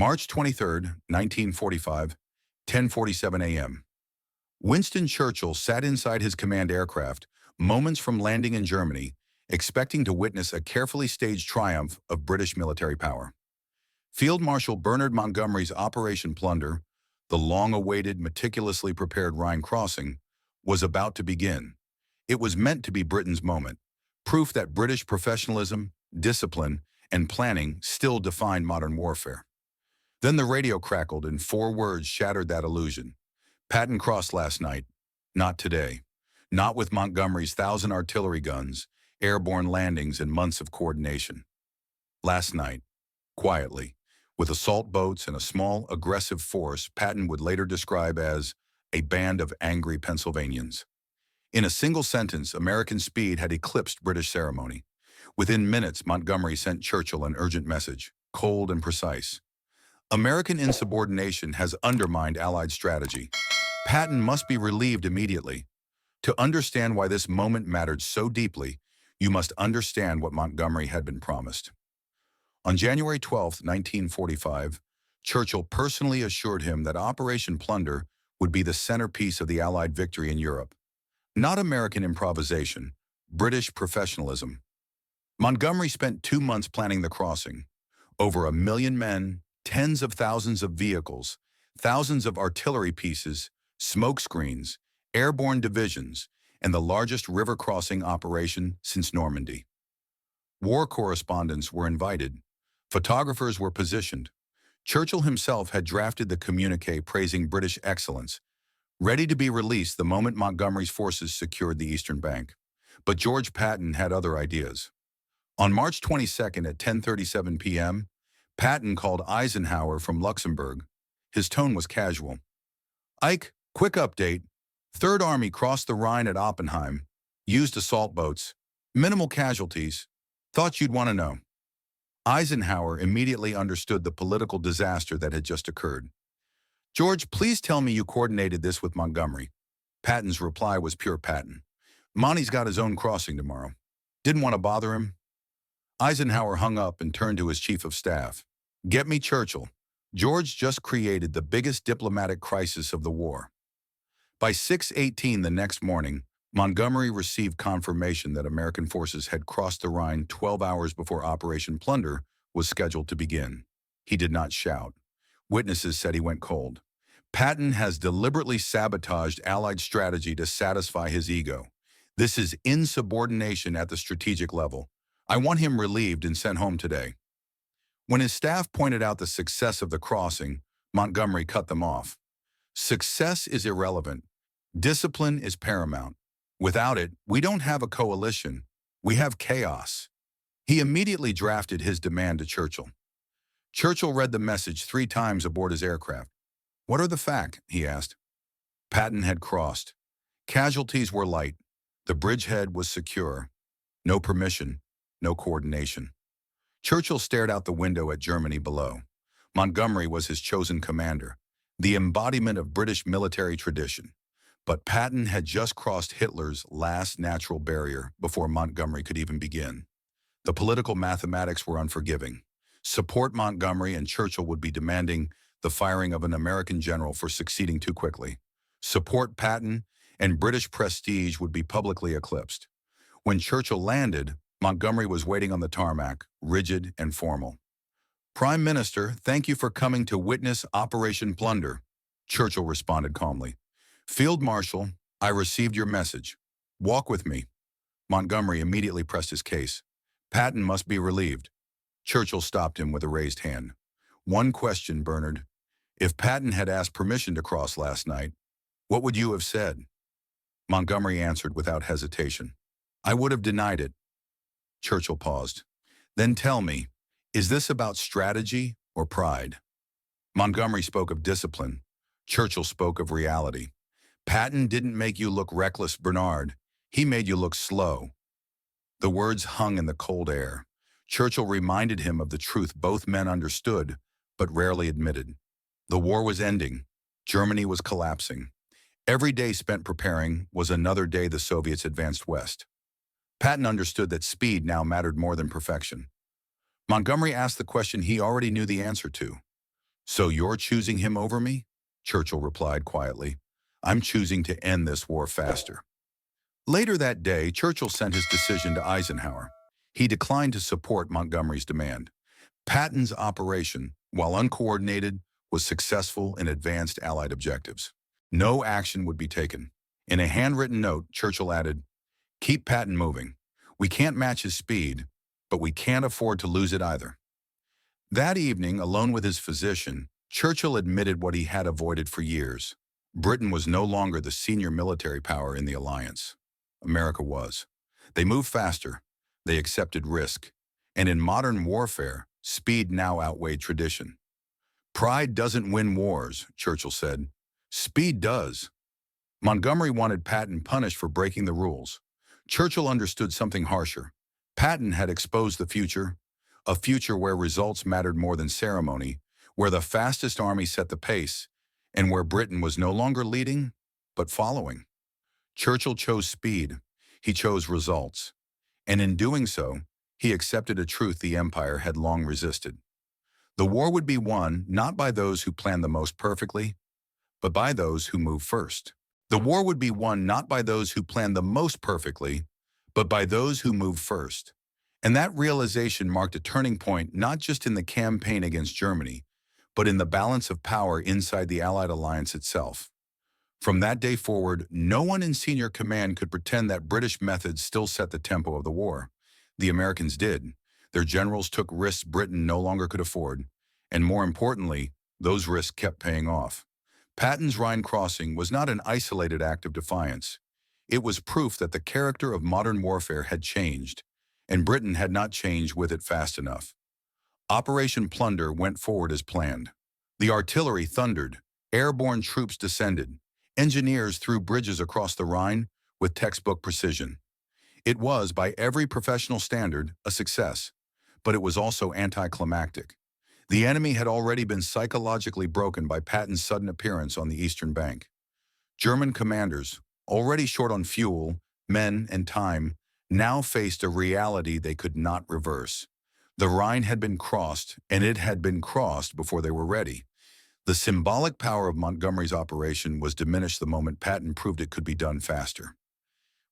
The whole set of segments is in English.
March 23rd, 1945, 10:47 a.m. Winston Churchill sat inside his command aircraft, moments from landing in Germany, expecting to witness a carefully staged triumph of British military power. Field Marshal Bernard Montgomery's Operation Plunder, the long-awaited, meticulously prepared Rhine crossing, was about to begin. It was meant to be Britain's moment, proof that British professionalism, discipline, and planning still defined modern warfare. Then the radio crackled and 4 words shattered that illusion. Patton crossed last night. Not today. Not with Montgomery's 1,000 artillery guns, airborne landings, and months of coordination. Last night, quietly, with assault boats and a small, aggressive force Patton would later describe as a band of angry Pennsylvanians. In a single sentence, American speed had eclipsed British ceremony. Within minutes, Montgomery sent Churchill an urgent message, cold and precise. American insubordination has undermined Allied strategy. Patton must be relieved immediately. To understand why this moment mattered so deeply, you must understand what Montgomery had been promised. On January 12, 1945, Churchill personally assured him that Operation Plunder would be the centerpiece of the Allied victory in Europe. Not American improvisation, British professionalism. Montgomery spent 2 months planning the crossing. Over 1 million men, tens of thousands of vehicles, thousands of artillery pieces, smoke screens, airborne divisions, and the largest river crossing operation since Normandy. War correspondents were invited. Photographers were positioned. Churchill himself had drafted the communiqué praising British excellence, ready to be released the moment Montgomery's forces secured the eastern bank. But George Patton had other ideas. On March 22nd at 10:37 p.m., Patton called Eisenhower from Luxembourg. His tone was casual. "Ike, quick update. Third Army crossed the Rhine at Oppenheim, used assault boats, minimal casualties. Thought you'd want to know." Eisenhower immediately understood the political disaster that had just occurred. "George, please tell me you coordinated this with Montgomery." Patton's reply was pure Patton. "Monty's got his own crossing tomorrow. Didn't want to bother him." Eisenhower hung up and turned to his chief of staff. "Get me Churchill. George just created the biggest diplomatic crisis of the war." By 6:18 the next morning, Montgomery received confirmation that American forces had crossed the Rhine 12 hours before Operation Plunder was scheduled to begin. He did not shout. Witnesses said he went cold. Patton has deliberately sabotaged Allied strategy to satisfy his ego. This is insubordination at the strategic level. I want him relieved and sent home today. When his staff pointed out the success of the crossing, Montgomery cut them off. Success is irrelevant. Discipline is paramount. Without it, we don't have a coalition. We have chaos. He immediately drafted his demand to Churchill. Churchill read the message 3 times aboard his aircraft. "What are the facts?" he asked. Patton had crossed. Casualties were light. The bridgehead was secure. No permission, no coordination. Churchill stared out the window at Germany below. Montgomery was his chosen commander, the embodiment of British military tradition. But Patton had just crossed Hitler's last natural barrier before Montgomery could even begin. The political mathematics were unforgiving. Support Montgomery and Churchill would be demanding the firing of an American general for succeeding too quickly. Support Patton, and British prestige would be publicly eclipsed. When Churchill landed, Montgomery was waiting on the tarmac, rigid and formal. "Prime Minister, thank you for coming to witness Operation Plunder," Churchill responded calmly. "Field Marshal, I received your message. Walk with me." Montgomery immediately pressed his case. Patton must be relieved. Churchill stopped him with a raised hand. "One question, Bernard. If Patton had asked permission to cross last night, what would you have said?" Montgomery answered without hesitation. "I would have denied it." Churchill paused. "Then tell me, is this about strategy or pride?" Montgomery spoke of discipline. Churchill spoke of reality. "Patton didn't make you look reckless, Bernard. He made you look slow." The words hung in the cold air. Churchill reminded him of the truth both men understood, but rarely admitted. The war was ending. Germany was collapsing. Every day spent preparing was another day the Soviets advanced west. Patton understood that speed now mattered more than perfection. Montgomery asked the question he already knew the answer to. "So you're choosing him over me?" Churchill replied quietly. "I'm choosing to end this war faster." Later that day, Churchill sent his decision to Eisenhower. He declined to support Montgomery's demand. Patton's operation, while uncoordinated, was successful in advanced Allied objectives. No action would be taken. In a handwritten note, Churchill added, "Keep Patton moving. We can't match his speed, but we can't afford to lose it either." That evening, alone with his physician, Churchill admitted what he had avoided for years. Britain was no longer the senior military power in the alliance. America was. They moved faster. They accepted risk. And in modern warfare, speed now outweighed tradition. "Pride doesn't win wars," Churchill said. "Speed does." Montgomery wanted Patton punished for breaking the rules. Churchill understood something harsher. Patton had exposed the future, a future where results mattered more than ceremony, where the fastest army set the pace, and where Britain was no longer leading, but following. Churchill chose speed. He chose results. And in doing so, he accepted a truth the empire had long resisted. The war would be won not by those who planned the most perfectly, but by those who moved first. The war would be won not by those who planned the most perfectly, but by those who moved first. And that realization marked a turning point not just in the campaign against Germany, but in the balance of power inside the Allied alliance itself. From that day forward, no one in senior command could pretend that British methods still set the tempo of the war. The Americans did. Their generals took risks Britain no longer could afford, and more importantly, those risks kept paying off. Patton's Rhine crossing was not an isolated act of defiance. It was proof that the character of modern warfare had changed, and Britain had not changed with it fast enough. Operation Plunder went forward as planned. The artillery thundered, airborne troops descended, engineers threw bridges across the Rhine with textbook precision. It was, by every professional standard, a success, but it was also anticlimactic. The enemy had already been psychologically broken by Patton's sudden appearance on the eastern bank. German commanders, already short on fuel, men, and time, now faced a reality they could not reverse. The Rhine had been crossed, and it had been crossed before they were ready. The symbolic power of Montgomery's operation was diminished the moment Patton proved it could be done faster.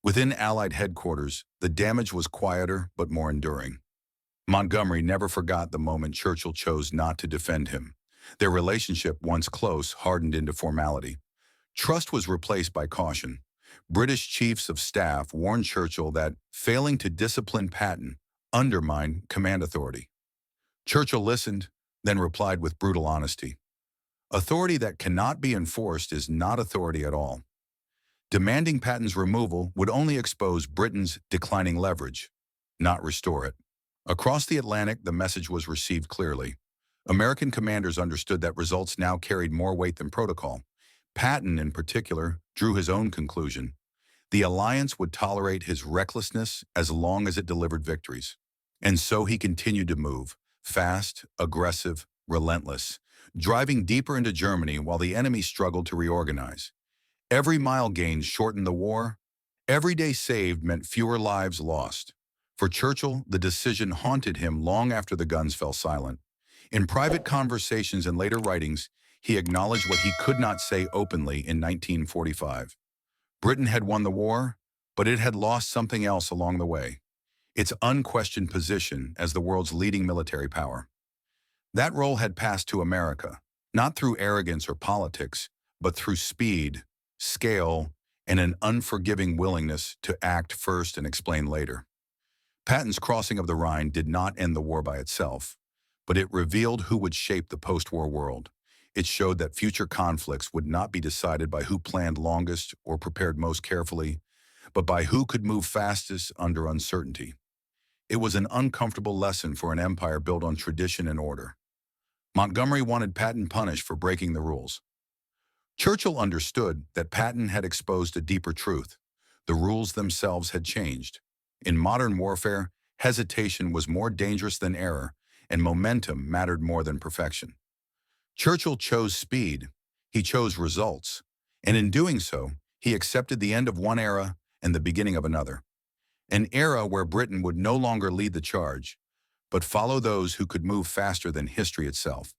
Within Allied headquarters, the damage was quieter but more enduring. Montgomery never forgot the moment Churchill chose not to defend him. Their relationship, once close, hardened into formality. Trust was replaced by caution. British chiefs of staff warned Churchill that failing to discipline Patton undermined command authority. Churchill listened, then replied with brutal honesty. "Authority that cannot be enforced is not authority at all." Demanding Patton's removal would only expose Britain's declining leverage, not restore it. Across the Atlantic, the message was received clearly. American commanders understood that results now carried more weight than protocol. Patton, in particular, drew his own conclusion. The alliance would tolerate his recklessness as long as it delivered victories. And so he continued to move, fast, aggressive, relentless, driving deeper into Germany while the enemy struggled to reorganize. Every mile gained shortened the war. Every day saved meant fewer lives lost. For Churchill, the decision haunted him long after the guns fell silent. In private conversations and later writings, he acknowledged what he could not say openly in 1945. Britain had won the war, but it had lost something else along the way: its unquestioned position as the world's leading military power. That role had passed to America, not through arrogance or politics, but through speed, scale, and an unforgiving willingness to act first and explain later. Patton's crossing of the Rhine did not end the war by itself, but it revealed who would shape the post-war world. It showed that future conflicts would not be decided by who planned longest or prepared most carefully, but by who could move fastest under uncertainty. It was an uncomfortable lesson for an empire built on tradition and order. Montgomery wanted Patton punished for breaking the rules. Churchill understood that Patton had exposed a deeper truth. The rules themselves had changed. In modern warfare, hesitation was more dangerous than error, and momentum mattered more than perfection. Churchill chose speed. He chose results. And in doing so, he accepted the end of one era and the beginning of another. An era where Britain would no longer lead the charge, but follow those who could move faster than history itself.